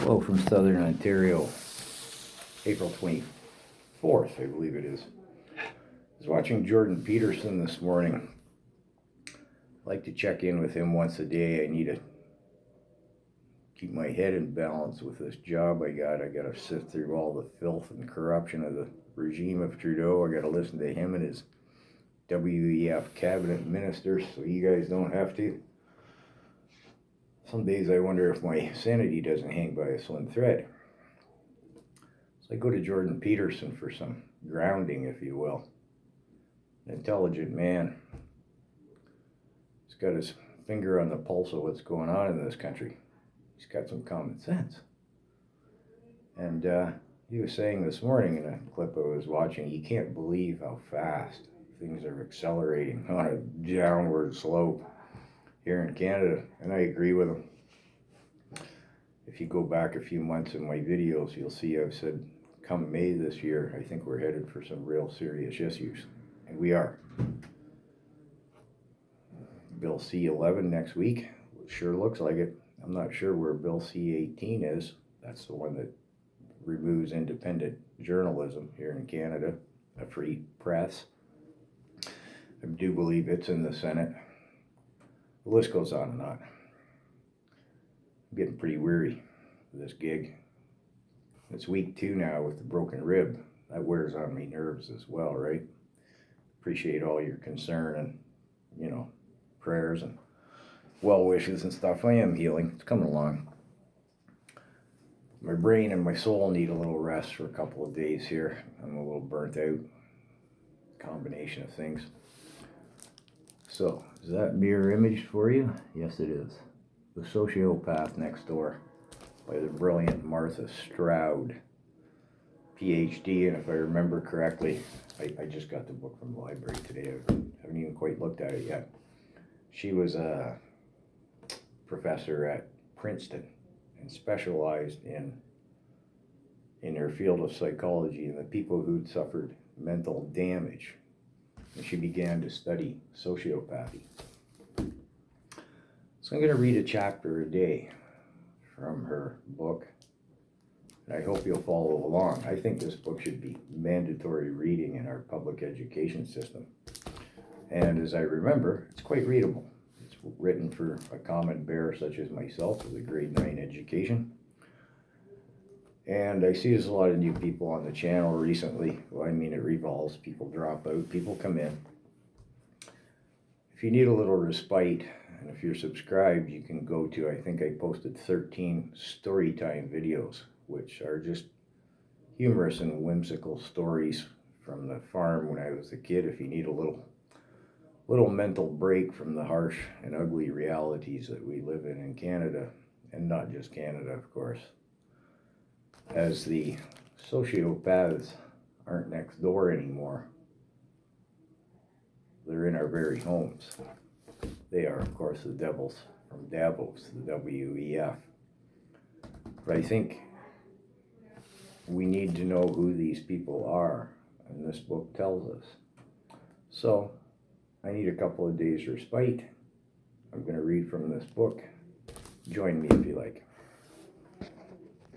Hello from Southern Ontario, April 24th, I believe it is. I was watching Jordan Peterson this morning. I like to check in with him once a day. I need to keep my head in balance with this job I got. I got to sift through all the filth and corruption of the regime of Trudeau. I got to listen to him and his WEF cabinet ministers so you guys don't have to. Some days I wonder if my sanity doesn't hang by a slim thread. So I go to Jordan Peterson for some grounding, if you will. An intelligent man. He's got his finger on the pulse of what's going on in this country. He's got some common sense. And he was saying this morning in a clip I was watching, you can't believe how fast things are accelerating on a downward slope here in Canada, and I agree with him. If you go back a few months in my videos, you'll see I've said come May this year, I think we're headed for some real serious issues, and we are. Bill C-11 next week, sure looks like it. I'm not sure where Bill C-18 is. That's the one that removes independent journalism here in Canada, a free press. I do believe it's in the Senate. The list goes on and on. I'm getting pretty weary of this gig. It's week 2 now with the broken rib. That wears on me nerves as well, right? Appreciate all your concern and, prayers and well wishes and stuff. I am healing. It's coming along. My brain and my soul need a little rest for a couple of days here. I'm a little burnt out. Combination of things. So, is that mirror image for you? Yes, it is. The Sociopath Next Door by the brilliant Martha Stroud, PhD, and if I remember correctly, I just got the book from the library today. I haven't even quite looked at it yet. She was a professor at Princeton and specialized in her field of psychology and the people who'd suffered mental damage. And she began to study sociopathy. So I'm going to read a chapter a day from her book, and I hope you'll follow along. I think this book should be mandatory reading in our public education system. And as I remember, it's quite readable. It's written for a common bear such as myself with a grade 9 education. And I see there's a lot of new people on the channel recently. Well, I mean, it revolves. People drop out. People come in. If you need a little respite, and if you're subscribed, you can go to, I think I posted 13 storytime videos, which are just humorous and whimsical stories from the farm when I was a kid. If you need a little mental break from the harsh and ugly realities that we live in Canada, and not just Canada, of course. As the sociopaths aren't next door anymore. They're in our very homes. They are, of course, the devils from Davos, the WEF. But I think we need to know who these people are, and this book tells us. So, I need a couple of days respite. I'm going to read from this book. Join me if you like.